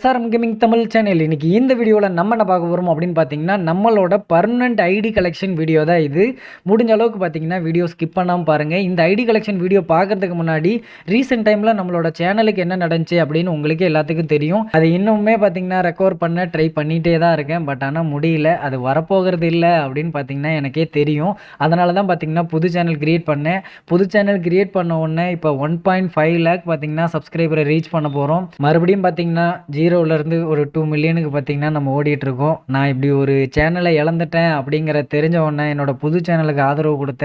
SRM gaming Tamil channel இன்னைக்கு இந்த வீடியோவில் நம்ம என்ன பார்க்க போகிறோம் அப்படின்னு பார்த்தீங்கன்னா நம்மளோட பர்மனெண்ட் ஐடி கலெக்ஷன் வீடியோ தான் இது. முடிஞ்ச அளவுக்கு பார்த்தீங்கன்னா வீடியோ ஸ்கிப் பண்ணாமல் பாருங்கள். இந்த ஐடி கலெக்ஷன் வீடியோ பார்க்குறதுக்கு முன்னாடி ரீசெண்ட் டைமில் நம்மளோட சேனலுக்கு என்ன நடந்துச்சு அப்படின்னு உங்களுக்கே எல்லாத்துக்கும் தெரியும். அது இன்னுமே பார்த்தீங்கன்னா ரெக்கவர் பண்ண ட்ரை பண்ணிகிட்டே தான் இருக்கேன். பட் ஆனால் முடியல, அது வரப்போகிறது இல்லை அப்படின்னு பார்த்தீங்கன்னா எனக்கே தெரியும். அதனால தான் பார்த்தீங்கன்னா புது சேனல் கிரியேட் பண்ணேன். புது சேனல் கிரியேட் பண்ண உடனே இப்போ 1.5 lakh பார்த்தீங்கன்னா சப்ஸ்கிரைபரை ரீச் பண்ண போகிறோம். மறுபடியும் பார்த்தீங்கன்னா ஜீரோவிலேருந்து ஒரு 2 மில்லியனுக்கு பார்த்தீங்கன்னா நம்ம ஓடிட்டுருக்கோம். நான் இப்படி ஒரு சேனலை இழந்துட்டேன் அப்படிங்கிற தெரிஞ்ச உடனே என்னோடய புது சேனலுக்கு ஆதரவு கொடுத்த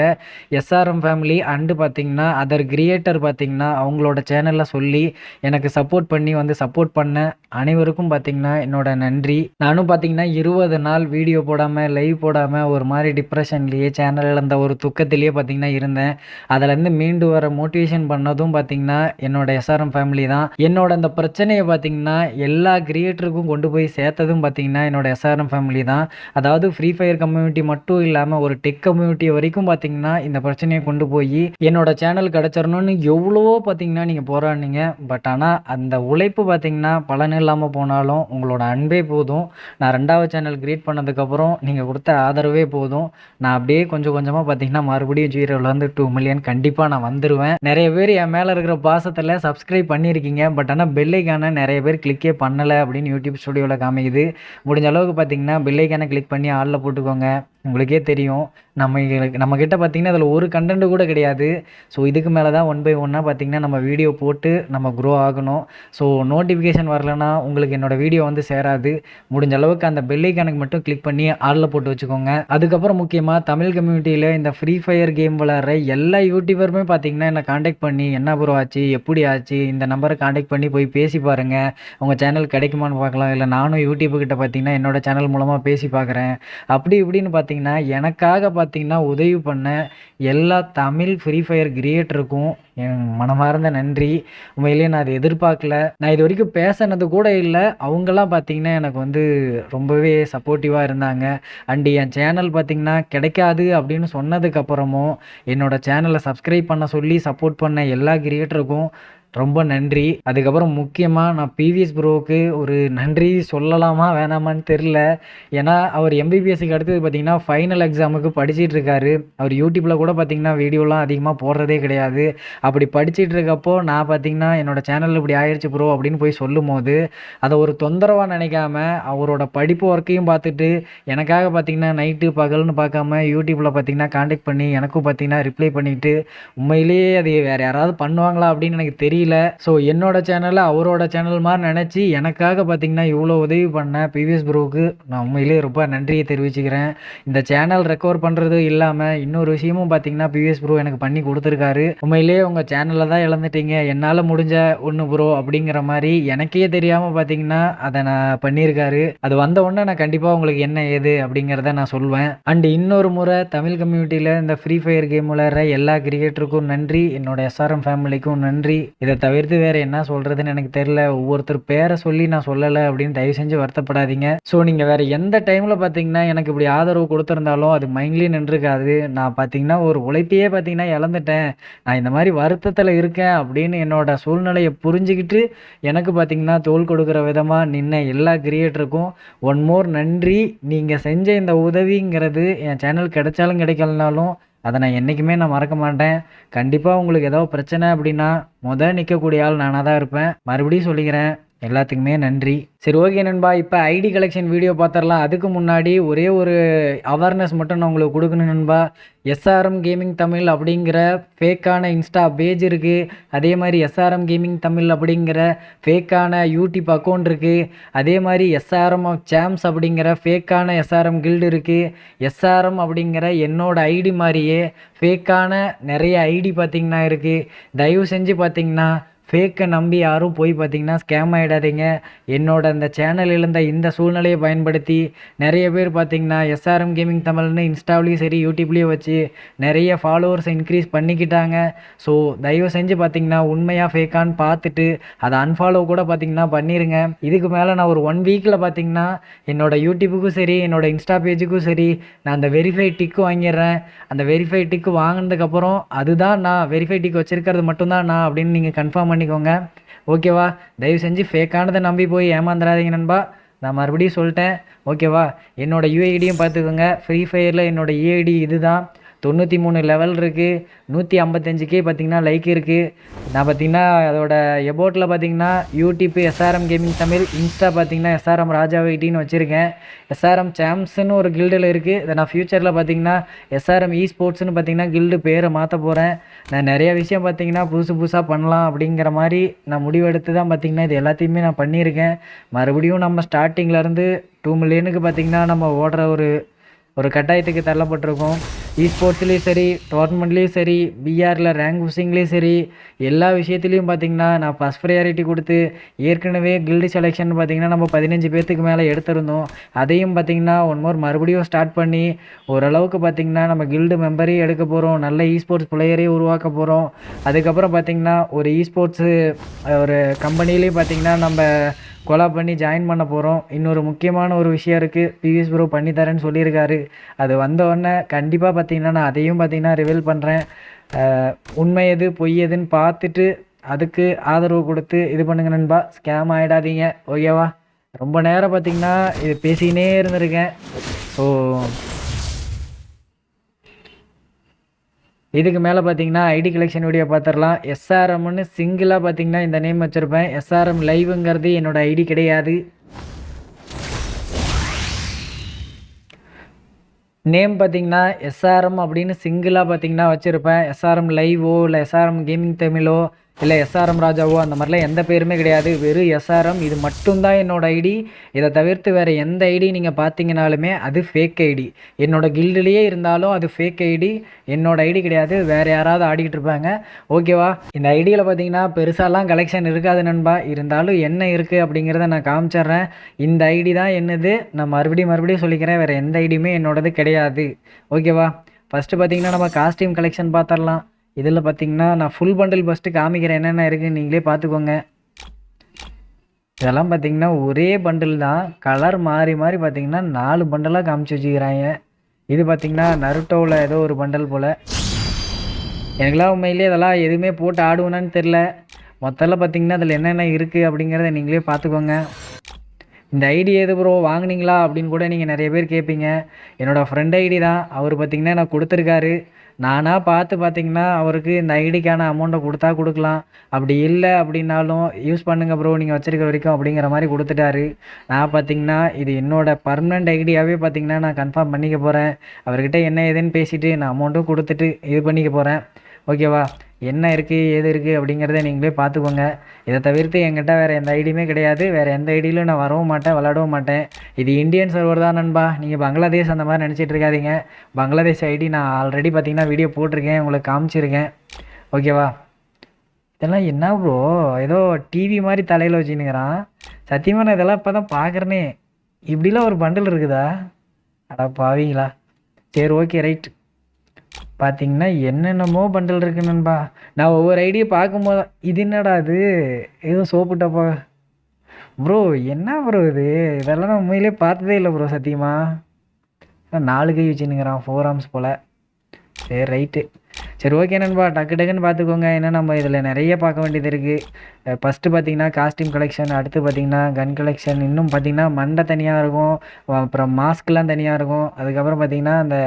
எஸ்ஆர்எம் ஃபேமிலி அண்டு பார்த்தீங்கன்னா அதர் கிரியேட்டர் பார்த்தீங்கன்னா அவங்களோட சேனலில் சொல்லி எனக்கு சப்போர்ட் பண்ணி வந்து சப்போர்ட் பண்ண அனைவருக்கும் பார்த்தீங்கன்னா என்னோட நன்றி. நானும் பார்த்தீங்கன்னா 20 நாள் வீடியோ போடாமல் லைவ் போடாமல் ஒரு மாதிரி டிப்ரெஷன்லேயே சேனல் இழந்த ஒரு துக்கத்திலேயே பார்த்தீங்கன்னா இருந்தேன். அதிலேருந்து மீண்டு வர மோட்டிவேஷன் பண்ணதும் பார்த்தீங்கன்னா என்னோட எஸ்ஆர்எம் ஃபேமிலி தான். என்னோட அந்த பிரச்சனையை பார்த்தீங்கன்னா எல்லா கிரியேட்டருக்கும் கொண்டு போய் சேர்த்ததும் பார்த்தீங்கன்னா என்னோட எஸ்ஆர்எம் ஃபேமிலி தான். அதாவது ஃப்ரீ ஃபயர் கம்யூனிட்டி மட்டும் இல்லாமல் ஒரு டெக் கம்யூனிட்டி வரைக்கும் பார்த்தீங்கன்னா இந்த பிரச்சனையை கொண்டு போய் என்னோட சேனல் கிடச்சிடணும்னு எவ்வளவோ பார்த்தீங்கன்னா நீங்கள் போராடினீங்க. பட் ஆனால் அந்த உழைப்பு பார்த்தீங்கன்னா பலன் இல்லாமல் போனாலும் உங்களோட அன்பே போதும். நான் 2வது சேனல் கிரியேட் பண்ணதுக்கப்புறம் நீங்கள் கொடுத்த ஆதரவே போதும். நான் அப்படியே கொஞ்சம் கொஞ்சமாக பார்த்தீங்கன்னா மறுபடியும் ஜீரோவிலேருந்து 2 மில்லியன் கண்டிப்பாக நான் வந்துடுவேன். நிறைய பேர் என் மேலே இருக்கிற பாசத்தில் சப்ஸ்கிரைப் பண்ணியிருக்கீங்க. பட் ஆனால் பெல்லைக்கான நிறைய பேர் கிளிக்கே பண்ணலை அப்படின்னு யூடியூப் ஸ்டுடியோவில் காமிக்குது. முடிஞ்ச அளவுக்கு பார்த்தீங்கன்னா பெல்லைக்கான கிளிக் பண்ணி ஆளில் போட்டுக்கோங்க. உங்களுக்கே தெரியும் நம்மக்கிட்ட பார்த்தீங்கன்னா அதில் ஒரு கண்டென்ட் கூட கிடையாது. ஸோ இதுக்கு மேலே தான் 1 by 1 பார்த்தீங்கன்னா நம்ம வீடியோ போட்டு நம்ம க்ரோ ஆகணும். ஸோ நோட்டிஃபிகேஷன் வரலன்னா உங்களுக்கு என்னோடய வீடியோ வந்து சேராது. முடிஞ்ச அளவுக்கு அந்த பெல்லைக்கானுக்கு மட்டும் கிளிக் பண்ணி ஆளில் போட்டு வச்சுக்கோங்க. அதுக்கப்புறம் முக்கியமாக தமிழ் கம்யூனிட்டியில் இந்த ஃப்ரீ ஃபயர் கேம் விளையாடுற எல்லா யூடியூபருமே பார்த்தீங்கன்னா என்னை காண்டாக்ட் பண்ணி என்ன ப்ரோ ஆச்சு, எப்படி ஆச்சு, இந்த நம்பரை காண்டாக்ட் பண்ணி போய் பேசி பாருங்கள், உங்கள் சேனல் கிடைக்குமான்னு பார்க்கலாம், இல்லை நானும் யூடியூப்புக்கிட்ட பார்த்தீங்கன்னா என்னோடய சேனல் மூலமாக பேசி பார்க்குறேன் அப்படி இப்படின்னு பார்த்தீங்கன்னா எனக்காக பார்த்தீங்கன்னா உதவி பண்ண எல்லா தமிழ் ஃப்ரீ ஃபயர் கிரியேட்டருக்கும் என் மனமார்ந்த நன்றி. உண்மையிலேயே நான் அதை எதிர்பார்க்கல. நான் இது வரைக்கும் பேசினது கூட இல்லை. அவங்களாம் பார்த்தீங்கன்னா எனக்கு வந்து ரொம்பவே சப்போர்ட்டிவாக இருந்தாங்க. அண்டு என் சேனல் பார்த்தீங்கன்னா கிடைக்காது அப்படின்னு சொன்னதுக்கப்புறமும் என்னோடய சேனலை சப்ஸ்கிரைப் பண்ண சொல்லி சப்போர்ட் பண்ண எல்லா கிரியேட்டருக்கும் ரொம்ப நன்றி. அதுக்கப்புறம் முக்கியமாக நான் பிவிஎஸ் ப்ரோவுக்கு ஒரு நன்றி சொல்லலாமா வேணாமான்னு தெரில. ஏன்னா அவர் எம்பிபிஎஸ்சிக்கு அடுத்தது பார்த்திங்கன்னா ஃபைனல் எக்ஸாமுக்கு படிச்சுட்டு இருக்காரு. அவர் யூடியூப்பில் கூட பார்த்திங்கன்னா வீடியோலாம் அதிகமாக போடுறதே கிடையாது. அப்படி படிச்சுட்டு இருக்கப்போ நான் பார்த்திங்கன்னா என்னோடய சேனல் இப்படி ஆயிடுச்சு ப்ரோ அப்படின்னு போய் சொல்லும் போது அதை ஒரு தொந்தரவாக நினைக்காம அவரோட படிப்பு ஒர்க்கையும் பார்த்துட்டு எனக்காக பார்த்திங்கன்னா நைட்டு பகல்னு பார்க்காம யூடியூப்பில் பார்த்திங்கன்னா காண்டாக்ட் பண்ணி எனக்கும் பார்த்திங்கன்னா ரிப்ளை பண்ணிவிட்டு உண்மையிலேயே அது வேறு யாராவது பண்ணுவாங்களா அப்படின்னு எனக்கு தெரியல. ஸோ என்னோட சேனலை அவரோட சேனல் மாதிரி நினச்சி எனக்காக பார்த்தீங்கன்னா இவ்வளோ உதவி பண்ண பிவிஎஸ் ப்ரோவுக்கு நான் உண்மையிலேயே ரொம்ப நன்றியை தெரிவிச்சுக்கிறேன். இந்த சேனல் ரெக்கவர் பண்ணுறது இல்லாமல் இன்னொரு விஷயமும் பார்த்தீங்கன்னா பிவிஎஸ் ப்ரோ எனக்கு பண்ணி கொடுத்துருக்காரு. உண்மையிலேயே உங்கள் சேனலில் தான் இழந்துட்டீங்க, என்னால் முடிஞ்ச ஒன்று ப்ரோ அப்படிங்கிற மாதிரி எனக்கே தெரியாமல் பார்த்தீங்கன்னா அதை நான் பண்ணியிருக்காரு. அது வந்த உடனே நான் கண்டிப்பாக உங்களுக்கு என்ன ஏது அப்படிங்கிறத நான் சொல்வேன். அண்டு இன்னொரு முறை தமிழ் கம்யூனிட்டியில் இந்த ஃப்ரீ ஃபயர் கேம் விளையாடுற எல்லா கிரியேட்டருக்கும் நன்றி, என்னோட எஸ்ஆர்எம் ஃபேமிலிக்கும் நன்றி. இதை தவிர்த்து வேறு என்ன சொல்கிறதுன்னு எனக்கு தெரில. ஒவ்வொருத்தர் பேரை சொல்லி நான் சொல்லலை அப்படின்னு தயவு செஞ்சு வருத்தப்படாதீங்க. ஸோ நீங்கள் வேறு எந்த டைமில் பார்த்தீங்கன்னா எனக்கு இப்படி ஆதரவு கொடுத்துருந்தாலும் அது மைண்ட்லேயே நின்றுருக்காது. நான் பார்த்தீங்கன்னா ஒரு உழைப்பையே பார்த்தீங்கன்னா இழந்துட்டேன், நான் இந்த மாதிரி வருத்தத்தில் இருக்கேன் அப்படின்னு என்னோட சூழ்நிலையை புரிஞ்சுக்கிட்டு எனக்கு பார்த்தீங்கன்னா தோள் கொடுக்குற விதமாக நின்ன எல்லா கிரியேட்டருக்கும் ஒன் மோர் நன்றி. நீங்கள் செஞ்ச இந்த உதவிங்கிறது என் சேனல் கிடைச்சாலும் கிடைக்கலனாலும் அதை நான் என்றைக்குமே நான் மறக்க மாட்டேன். கண்டிப்பாக உங்களுக்கு ஏதோ பிரச்சனை அப்படின்னா நிற்கக்கூடிய ஆள் நானாக தான் இருப்பேன். மறுபடியும் சொல்லிக்கிறேன், எல்லாத்துக்குமே நன்றி. சரி, ஓகே நண்பா, இப்போ ஐடி கலெக்ஷன் வீடியோ பார்த்துடலாம். அதுக்கு முன்னாடி ஒரே ஒரு அவேர்னஸ் மட்டும் நான் உங்களுக்கு கொடுக்கணும் நண்பா. எஸ்ஆர்எம் கேமிங் தமிழ் அப்படிங்கிற ஃபேக்கான இன்ஸ்டா பேஜ் இருக்குது. அதே மாதிரி எஸ்ஆர்எம் கேமிங் தமிழ் அப்படிங்கிற ஃபேக்கான யூடியூப் அக்கௌண்ட் இருக்குது. அதே மாதிரி எஸ்ஆர்எம் ஆஃப் சாம்ஸ் அப்படிங்கிற ஃபேக்கான எஸ்ஆர்எம் கில்டு இருக்குது. எஸ்ஆர்எம் அப்படிங்கிற என்னோட ஐடி மாதிரியே ஃபேக்கான நிறைய ஐடி பார்த்திங்கன்னா இருக்குது. தயவு செஞ்சு பார்த்திங்கன்னா ஃபேக்கை நம்பி யாரும் போய் பார்த்தீங்கன்னா ஸ்கேம் ஆகிடாதீங்க. என்னோட அந்த சேனல் இழந்த இந்த சூழ்நிலையை பயன்படுத்தி நிறைய பேர் பார்த்தீங்கன்னா எஸ்ஆர்எம் கேமிங் தமிழ்னு இன்ஸ்டாவிலையும் சரி யூடியூப்லேயும் வச்சு நிறைய ஃபாலோவர்ஸை இன்க்ரீஸ் பண்ணிக்கிட்டாங்க. ஸோ தயவு செஞ்சு பார்த்தீங்கன்னா உண்மையாக ஃபேக்கான்னு பார்த்துட்டு அதை அன்ஃபாலோ கூட பார்த்தீங்கன்னா பண்ணிடுங்க. இதுக்கு மேலே நான் ஒரு 1 வீக்கில் பார்த்தீங்கன்னா என்னோடய யூடியூப்புக்கும் சரி என்னோடய இன்ஸ்டா பேஜுக்கும் சரி நான் அந்த வெரிஃபை டிக்கு வாங்கிடுறேன். அந்த வெரிஃபை டிக்கு வாங்கினதுக்கப்புறம் அதுதான் நான் வெரிஃபை டிக் வச்சுருக்கிறது மட்டும்தான் நான் அப்படின்னு நீங்கள் கன்ஃபார்ம் பண்ணிக்கோங்க. ஓகேவா? தயவு செஞ்சு ஃபேக்கானதை நம்பி போய் ஏமாந்துடாதீங்க நண்பா. நான் மறுபடியும் சொல்லிட்டேன். ஓகேவா? என்னோடய யூஐடியும் பார்த்துக்கோங்க. ஃப்ரீ ஃபயரில் என்னோடய யூஐடி இது தான். 93 லெவல் இருக்குது. 155K பார்த்தீங்கன்னா லைக் இருக்குது. நான் பார்த்தீங்கன்னா அதோட எபோட்டில் பார்த்தீங்கன்னா YouTube SRM gaming Tamil, Insta பார்த்தீங்கன்னா எஸ்ஆர்எம் ராஜா வைட்டின்னு வச்சுருக்கேன். எஸ்ஆர்எம் சாம்ஸ்ன்னு ஒரு கில்டில் இருக்குது. இதை நான் ஃப்யூச்சரில் பார்த்தீங்கன்னா எஸ்ஆர்எம் ஸ்போர்ட்ஸ்னு பார்த்தீங்கன்னா கில்டு பேரை மாற்ற போகிறேன். நான் நிறைய விஷயம் பார்த்தீங்கன்னா புதுசாக பண்ணலாம் அப்படிங்கிற மாதிரி நான் முடிவெடுத்து தான் பார்த்தீங்கன்னா இது எல்லாத்தையுமே நான் பண்ணியிருக்கேன். மறுபடியும் நம்ம ஸ்டார்டிங்லேருந்து 2 மில்லியனுக்கு பார்த்தீங்கன்னா நம்ம ஓடுற ஒரு கட்டாயத்துக்கு தள்ளப்பட்டிருக்கோம். ஸ்போர்ட்ஸ்லேயும் சரி, டோர்னமெண்ட்லேயும் சரி, பிஆரில் ரேங்க் புஷிங்லேயும் சரி, எல்லா விஷயத்துலையும் பார்த்திங்கன்னா நான் ஃபஸ்ட் ப்ரையாரிட்டி கொடுத்து ஏற்கனவே கில்டு செலெக்ஷன் பார்த்திங்கன்னா நம்ம 15 பேர்த்துக்கு மேலே எடுத்திருந்தோம். அதையும் பார்த்திங்கன்னா மறுபடியும் ஸ்டார்ட் பண்ணி ஓரளவுக்கு பார்த்திங்கன்னா நம்ம கில்டு மெம்பரையும் எடுக்க போகிறோம். நல்ல ஸ்போர்ட்ஸ் பிளேயரையும் உருவாக்க போகிறோம். அதுக்கப்புறம் பார்த்திங்கன்னா ஒரு ஸ்போர்ட்ஸு ஒரு கம்பெனிலேயும் பார்த்திங்கன்னா நம்ம கொலாப் பண்ணி ஜாயின் பண்ண போகிறோம். இன்னொரு முக்கியமான ஒரு விஷயம் இருக்குது. பிவிஎஸ் ப்ரோ பண்ணித்தரேன்னு சொல்லியிருக்காரு. அது வந்தோடனே கண்டிப்பாக பார்த்திங்கன்னா நான் அதையும் பார்த்திங்கன்னா ரிவீல் பண்ணுறேன். உண்மை எது பொய் எதுன்னு பார்த்துட்டு அதுக்கு ஆதரவு கொடுத்து இது பண்ணுங்க நண்பா. ஸ்கேம் ஆகிடாதீங்க. ஓகேவா? ரொம்ப நேரம் பார்த்திங்கன்னா இது பேசிக்கினே இருந்திருக்கேன். ஸோ இதுக்கு மேலே பார்த்தீங்கன்னா ஐடி கலெக்ஷன் வீடியோ பார்த்துடலாம். எஸ்ஆர்எம்னு சிங்கிளாக பார்த்தீங்கன்னா இந்த நேம் வச்சுருப்பேன். எஸ்ஆர்எம் லைவுங்கிறது என்னோடய ஐடி கிடையாது. நேம் பார்த்தீங்கன்னா எஸ்ஆர்எம் அப்படின்னு சிங்கிளாக பார்த்தீங்கன்னா வச்சுருப்பேன். எஸ்ஆர்எம் லைவோ இல்லை எஸ்ஆர்எம் கேமிங் தமிழோ இல்லை எஸ்ஆர்எம் ராஜாவோ அந்த மாதிரிலாம் எந்த பேருமே கிடையாது. வெறும் எஸ்ஆர்எம் இது மட்டும்தான் என்னோடய ஐடி. இதை தவிர்த்து வேறு எந்த ஐடி நீங்கள் பார்த்தீங்கனாலுமே அது ஃபேக் ஐடி. என்னோடய கில்டுலேயே இருந்தாலும் அது ஃபேக் ஐடி. என்னோடய ஐடி கிடையாது. வேறு யாராவது ஆடிக்கிட்டு இருப்பாங்க. ஓகேவா? இந்த ஐடியில் பார்த்தீங்கன்னா பெருசாலாம் கலெக்ஷன் இருக்காது நண்பா. இருந்தாலும் என்ன இருக்குது அப்படிங்கிறத நான் காமிச்சிட்றேன். இந்த ஐடி தான் என்னது. நான் மறுபடியும் சொல்லிக்கிறேன். வேறு எந்த ஐடியுமே என்னோடது கிடையாது. ஓகேவா? ஃபஸ்ட்டு பார்த்தீங்கன்னா நம்ம காஸ்டியூம் கலெக்ஷன் பார்த்துடலாம். இதில் பார்த்தீங்கன்னா நான் ஃபுல் பண்டில் ஃபஸ்ட்டு காமிக்கிறேன் என்னென்ன இருக்குதுன்னு நீங்களே பார்த்துக்கோங்க. இதெல்லாம் பார்த்தீங்கன்னா ஒரே பண்டில் தான். கலர் மாறி பார்த்தீங்கன்னா 4 பண்டலாக காமிச்சு வச்சுக்கிறாங்க. இது பார்த்தீங்கன்னா நருட்டோவில் ஏதோ ஒரு பண்டல் போல். எனக்குலாம் உண்மையிலே இதெல்லாம் எதுவுமே போட்டு ஆடுவேனான்னு தெரில. மொத்தத்தில் பார்த்தீங்கன்னா அதில் என்னென்ன இருக்குது அப்படிங்கிறத நீங்களே பார்த்துக்கோங்க. இந்த ஐடி எது ப்ரோ வாங்கினீங்களா அப்படின்னு கூட நீங்கள் நிறைய பேர் கேட்பீங்க. என்னோடய ஃப்ரெண்ட் ஐடி தான். அவர் பார்த்திங்கன்னா நான் கொடுத்துருக்காரு. நானாக பார்த்து பார்த்திங்கன்னா அவருக்கு இந்த ஐடிக்கான அமௌண்ட்டை கொடுக்கலாம். அப்படி இல்லை அப்படின்னாலும் யூஸ் பண்ணுங்கள் ப்ரோ நீங்கள் வச்சுருக்க வரைக்கும் அப்படிங்கிற மாதிரி கொடுத்துட்டாரு. நான் பார்த்திங்கன்னா இது என்னோடய பர்மனெண்ட் ஐடியாவே பார்த்திங்கன்னா நான் கன்ஃபார்ம் பண்ணிக்க போகிறேன். அவர்கிட்ட என்ன ஏதுன்னு பேசிவிட்டு நான் அமௌண்ட்டும் கொடுத்துட்டு இது பண்ணிக்க போகிறேன். ஓகேவா? என்ன இருக்குது ஏது இருக்குது அப்படிங்கிறத நீங்களே பார்த்துக்கோங்க. இதை தவிர்த்து என்கிட்ட வேறு எந்த ஐடியுமே கிடையாது. வேறு எந்த ஐடியிலும் நான் வரவும் மாட்டேன், விளாடவும் மாட்டேன். இது இந்தியன் சர்வர் தான் நண்பா. நீங்கள் பங்களாதேஷ் அந்த மாதிரி நினச்சிட்டு இருக்காதீங்க. பங்களாதேஷ் ஐடி நான் ஆல்ரெடி பார்த்தீங்கன்னா வீடியோ போட்டிருக்கேன், உங்களுக்கு காமிச்சிருக்கேன். ஓகேவா? இதெல்லாம் என்ன ப்ரோ ஏதோ டிவி மாதிரி தலையில் வச்சுன்னுக்கிறான். சத்தியமாக நான் இதெல்லாம் இப்போ தான் பார்க்குறேனே. இப்படிலாம் ஒரு பண்டில் இருக்குதா? அடா பாவீங்களா. சரி ஓகே ரைட். பார்த்தீங்கன்னா என்னென்னமோ பண்டல் இருக்கு நண்பா. நான் ஒவ்வொரு ஐடியை பார்க்கும்போது இது என்னடா இது ஏதோ சோப்பு டப்பா ப்ரோ. என்ன ப்ரோ இதெல்லாம் நான் உண்மையிலே பார்த்ததே இல்லை ப்ரோ சத்தியமாக. 4 கை வச்சுன்னுங்கிறான் 4 ஆர்ம்ஸ் போல். சரி ரைட்டு. சரி ஓகே நண்பா. டக்குன்னு பார்த்துக்கோங்க. ஏன்னா நம்ம இதில் நிறைய பார்க்க வேண்டியது இருக்குது. ஃபஸ்ட்டு பார்த்தீங்கன்னா காஸ்டியூம் கலெக்ஷன், அடுத்து பார்த்தீங்கன்னா கன் கலெக்ஷன், இன்னும் பார்த்தீங்கன்னா மண்டை தனியாக இருக்கும், அப்புறம் மாஸ்க்லாம் தனியாக இருக்கும், அதுக்கப்புறம் பார்த்தீங்கன்னா அந்த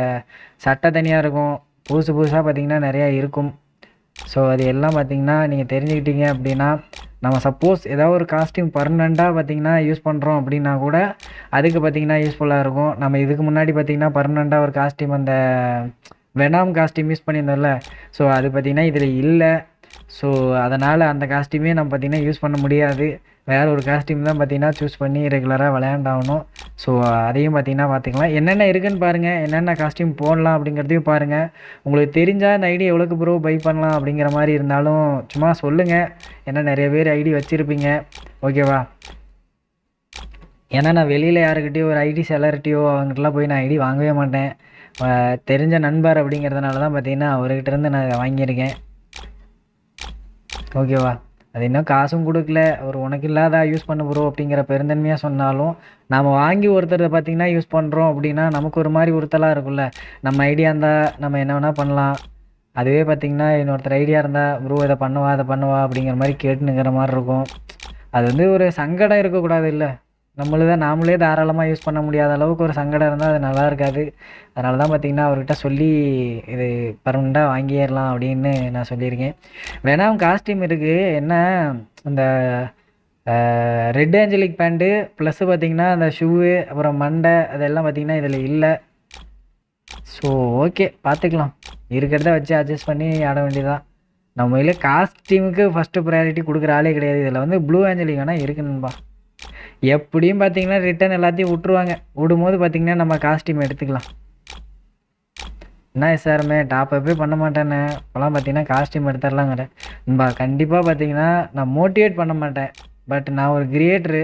சட்டை தனியாக இருக்கும், புதுசாக பார்த்தீங்கன்னா நிறையா இருக்கும். ஸோ அது எல்லாம் பார்த்தீங்கன்னா நீங்கள் தெரிஞ்சுக்கிட்டீங்க அப்படின்னா நம்ம சப்போஸ் ஏதாவது ஒரு காஸ்டியூம் பர்மனெண்ட்டாக பார்த்தீங்கன்னா யூஸ் பண்ணுறோம் அப்படின்னா கூட அதுக்கு பார்த்தீங்கன்னா யூஸ்ஃபுல்லாக இருக்கும். நம்ம இதுக்கு முன்னாடி பார்த்தீங்கன்னா பர்மனெண்ட்டாக ஒரு காஸ்டியூம் அந்த வெனாம் காஸ்டியூம் யூஸ் பண்ணியிருந்தோம்ல. ஸோ அது பார்த்திங்கன்னா இதில் இல்லை. ஸோ அதனால் அந்த காஸ்டியூமே நம்ம பார்த்திங்கன்னா யூஸ் பண்ண முடியாது. வேறு ஒரு காஸ்டியூம் தான் பார்த்திங்கன்னா சூஸ் பண்ணி ரெகுலராக விளையாண்டாகணும். ஸோ அதையும் பார்த்திங்கன்னா பார்த்துக்கலாம். என்னென்ன இருக்குதுன்னு பாருங்கள், என்னென்ன காஸ்டியூம் போடலாம் அப்படிங்கிறதையும் பாருங்கள். உங்களுக்கு தெரிஞ்சால் இந்த ஐடி எவ்வளோக்கு ப்ரோ பை பண்ணலாம் அப்படிங்கிற மாதிரி இருந்தாலும் சும்மா சொல்லுங்கள். ஏன்னா நிறைய பேர் ஐடி வச்சுருப்பீங்க. ஓகேவா? ஏன்னா நான் வெளியில் யாருக்கிட்டேயோ ஒரு ஐடி செலர்கிட்டையோ அவங்ககிட்டலாம் போய் நான் ஐடி வாங்கவே மாட்டேன். தெரிஞ்ச நண்பர் அப்படிங்கிறதுனால தான் பார்த்தீங்கன்னா அவர்கிட்டருந்து நான் வாங்கியிருக்கேன். ஓகேவா? அது இன்னும் காசும் கொடுக்கல. ஒரு உனக்கு இல்லாத யூஸ் பண்ண ப்ரோ அப்படிங்கிற பெருந்தன்மையாக சொன்னாலும் நாம் வாங்கி ஒருத்தரை பார்த்திங்கன்னா யூஸ் பண்ணுறோம் அப்படின்னா நமக்கு ஒரு மாதிரி உறுத்தலாக இருக்கும்ல. நம்ம ஐடியா இருந்தால் நம்ம என்ன வேணால் பண்ணலாம். அதுவே பார்த்தீங்கன்னா இன்னொருத்தர் ஐடியா இருந்தால் ப்ரோ இதை பண்ணுவா அதை பண்ணுவா அப்படிங்கிற மாதிரி கேட்டுனுங்கிற மாதிரி இருக்கும். அது வந்து ஒரு சங்கடம் இருக்கக்கூடாது இல்லை, தான் நாமளே தாராளமாக யூஸ் பண்ண முடியாத அளவுக்கு ஒரு சங்கடம் இருந்தால் அது நல்லா இருக்காது. அதனால தான் பார்த்தீங்கன்னா அவர்கிட்ட சொல்லி இது பர்மனெண்ட்டாக வாங்கிடலாம் அப்படின்னு நான் சொல்லியிருக்கேன். வேணாம் காஸ்டியூம் இருக்குது என்ன, இந்த ரெட் ஏஞ்சலிக் பேண்ட்டு ப்ளஸ்ஸு பார்த்தீங்கன்னா அந்த ஷூவு அப்புறம் மண்டை அதெல்லாம் பார்த்தீங்கன்னா இதில் இல்லை. ஸோ ஓகே பார்த்துக்கலாம், இருக்கிறத வச்சு அட்ஜஸ்ட் பண்ணி ஆட வேண்டியதான். நம்ம இதில் காஸ்டியூமுக்கு ஃபஸ்ட்டு ப்ரையாரிட்டி கொடுக்குற ஆளே கிடையாது. இதில் வந்து ப்ளூ ஏஞ்சலிக் வேணால் இருக்குன்னுபா. எப்படியும் பார்த்தீங்கன்னா ரிட்டன் எல்லாத்தையும் விட்ருவாங்க. விடும்போது பார்த்தீங்கன்னா நம்ம காஸ்டியூம் எடுத்துக்கலாம். என்ன எஸ்ஆருமே டாப்பப்பே பண்ண மாட்டேன்னு இப்போலாம் பார்த்தீங்கன்னா காஸ்டியூம் எடுத்துடலாங்கிறேன் நண்பா. கண்டிப்பாக பார்த்தீங்கன்னா நான் மோட்டிவேட் பண்ண மாட்டேன், பட் நான் ஒரு கிரியேட்டரு.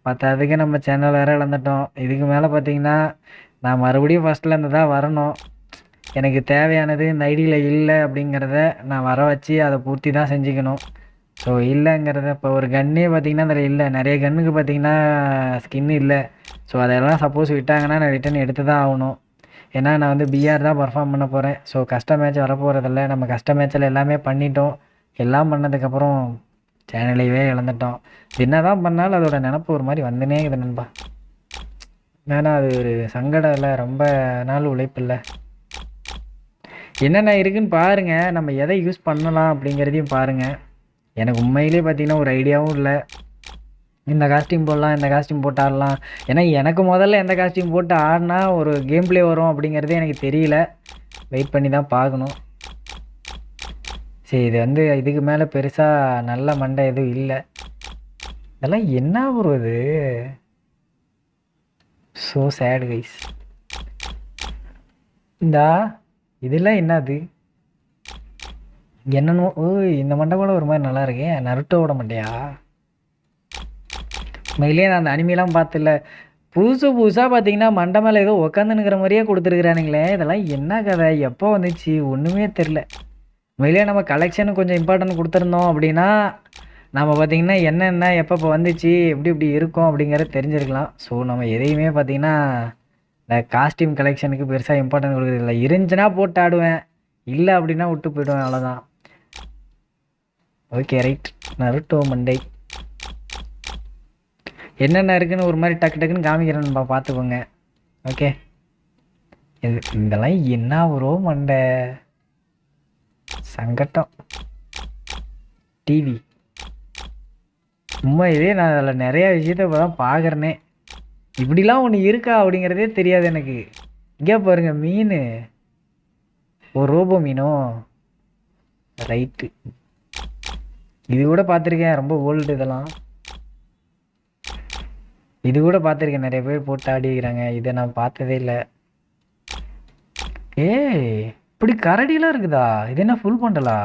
பத்தாததுக்கு நம்ம சேனல் வேறு இழந்துட்டோம். இதுக்கு மேலே பார்த்தீங்கன்னா நான் மறுபடியும் ஃபஸ்ட்லேருந்து தான் வரணும். எனக்கு தேவையானது இந்த ஐடியில் இல்லை அப்படிங்கிறத நான் வர வச்சு அதை பூர்த்தி தான் செஞ்சுக்கணும். ஸோ இல்லைங்கிறத இப்போ ஒரு கன்னே பார்த்தீங்கன்னா அதில் இல்லை, நிறைய கன்னுக்கு பார்த்தீங்கன்னா ஸ்கின் இல்லை. ஸோ அதெல்லாம் சப்போஸ் விட்டாங்கன்னா நான் ரிட்டன் எடுத்து தான் ஆகணும். ஏன்னா நான் வந்து பிஆர் தான் பர்ஃபார்ம் பண்ண போகிறேன். ஸோ கஷ்ட மேட்ச் வரப்போகிறதில்ல. நம்ம கஷ்ட மேட்ச்சில் எல்லாமே பண்ணிட்டோம். எல்லாம் பண்ணதுக்கப்புறம் சேனலையே இழந்துட்டோம். என்ன தான் பண்ணாலும் அதோட நினப்பு ஒரு மாதிரி வந்துனே இருக்குது நண்பா. ஏன்னா அது ஒரு சங்கடம் இல்லை, ரொம்ப நாள் உழைப்பு இல்லை. என்னென்ன இருக்குதுன்னு பாருங்கள், நம்ம எதை யூஸ் பண்ணலாம் அப்படிங்கிறதையும் பாருங்கள். எனக்கு உண்மையிலே பார்த்தீங்கன்னா ஒரு ஐடியாவும் இல்லை. இந்த காஸ்டியூம் போடலாம், இந்த காஸ்டியூம் போட்டு ஆடலாம். ஏன்னா எனக்கு முதல்ல எந்த காஸ்டியூம் போட்டு ஆடினா ஒரு கேம் பிளே வரும் அப்படிங்கிறதே எனக்கு தெரியல. வெயிட் பண்ணி தான் பார்க்கணும். சரி, இது வந்து இதுக்கு மேலே பெருசாக நல்ல மண்டை எதுவும் இல்லை. இதெல்லாம் என்ன ப்ரோ இது, ஸோ சேட் கைஸ். இதெல்லாம் என்னது என்னன்னு? ஓ, இந்த மண்டை கூட ஒரு மாதிரி நல்லா இருக்கேன். நருட்டோட மண்டையா? உண்மையிலேயே நான் அந்த அனிமையெல்லாம் பார்த்துல புதுசாக பார்த்தீங்கன்னா மண்டை மேலே ஏதோ உக்காந்துனுக்கிற மாதிரியே கொடுத்துருக்குறானுங்களே. இதெல்லாம் என்ன கதை, எப்போ வந்துச்சு ஒன்றுமே தெரில. உண்மையிலேயே நம்ம கலெக்ஷனுக்கு கொஞ்சம் இம்பார்ட்டன்ட் கொடுத்துருந்தோம் அப்படின்னா நம்ம பார்த்திங்கன்னா என்னென்ன எப்போ வந்துச்சு எப்படி இப்படி இருக்கும் அப்படிங்கிறத தெரிஞ்சிருக்கலாம். ஸோ நம்ம எதையுமே பார்த்திங்கன்னா இந்த காஸ்டியூம் கலெக்ஷனுக்கு பெருசாக இம்பார்ட்டன்ட் கொடுக்குறதில்ல. இருந்துச்சுன்னா போட்டு ஆடுவேன், இல்லை அப்படின்னா விட்டு போயிடுவேன், அவ்வளோதான். Okay right. நருட்டோ மண்டை என்னென்ன இருக்குன்னு ஒரு மாதிரி டக்கு டக்குன்னு காமிக்கிறேன்னு பார்த்துக்கோங்க. ஓகே, இதெல்லாம் என்ன ப்ரோ மண்டை, சங்கட்டம். டிவி உண்மையிலே நான் அதில் நிறையா விஷயத்த இப்போ தான் பார்க்குறேனே. இப்படிலாம் ஒன்று இருக்கா அப்படிங்கிறதே தெரியாது எனக்கு. இங்கே பாருங்க, மீன், ஒரு ரோபோ மீனோ, ரைட்டு. இது கூட பார்த்துருக்கேன், ரொம்ப ஓல்டு. இதெல்லாம் இது கூட பார்த்துருக்கேன், நிறைய பேர் போட்டு ஆடிக்கிறாங்க. இதை நான் பார்த்ததே இல்லை. இப்படி கரடிலாம் இருக்குதா? இது என்ன ஃபுல் பண்ணலா?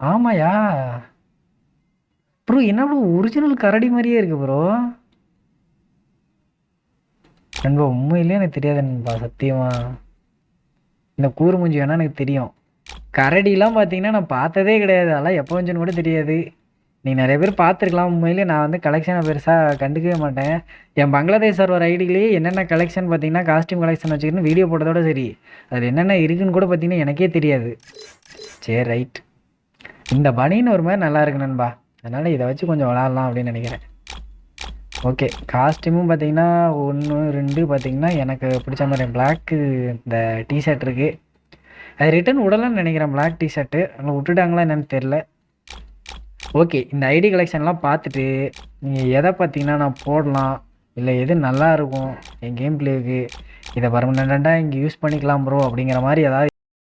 ஆமாயா ப்ரோ, என்ன ப்ரோ ஒரிஜினல் கரடி மாதிரியே இருக்கு ப்ரோ. நண்பா உண்மையிலே எனக்கு தெரியாது நண்பா, சத்தியமா. இந்த கூறு மூஞ்சி வேணா எனக்கு தெரியும். கரடிலாம் பார்த்தீங்கன்னா நான் பார்த்ததே கிடையாது. அதெல்லாம் எப்போ வந்துச்சுன்னு கூட தெரியாது. நீங்கள் நிறைய பேர் பார்த்துருக்கலாம். உண்மையிலே நான் வந்து கலெக்ஷனை பெருசாக கண்டுக்கவே மாட்டேன். என் பங்களாதேஷ் சர்வர் ஐடியிலேயே என்னென்ன கலெக்ஷன் பார்த்தீங்கன்னா காஸ்டியூம் கலெக்ஷன் வச்சுக்கிட்டு வீடியோ போட்டதோட சரி, அது என்னென்ன இருக்குன்னு கூட பார்த்தீங்கன்னா எனக்கே தெரியாது. சரி ரைட். இந்த பனின்னு ஒரு மாதிரி நல்லா இருக்கு நண்பா, அதனால் இதை வச்சு கொஞ்சம் விளாட்லாம் அப்படின்னு நினைக்கிறேன். ஓகே, காஸ்டியூமும் பார்த்தீங்கன்னா 1 2 பார்த்தீங்கன்னா எனக்கு பிடிச்ச மாதிரி பிளாக்கு இந்த டிஷர்ட் இருக்குது. அது ரிட்டன் விடலான்னு நினைக்கிறேன், பிளாக் டிஷர்ட்டு. அங்கே விட்டுட்டாங்களா என்னென்னு தெரில. ஓகே, இந்த ஐடி கலெக்ஷன்லாம் பார்த்துட்டு நீங்கள் எதை பார்த்தீங்கன்னா நான் போடலாம், இல்லை எது நல்லா இருக்கும் என் கேம் பிளேவுக்கு, இதை பர்மனெண்ட்டாக இங்கே யூஸ் பண்ணிக்கலாம் ப்ரோ அப்படிங்கிற மாதிரி ஏதாவது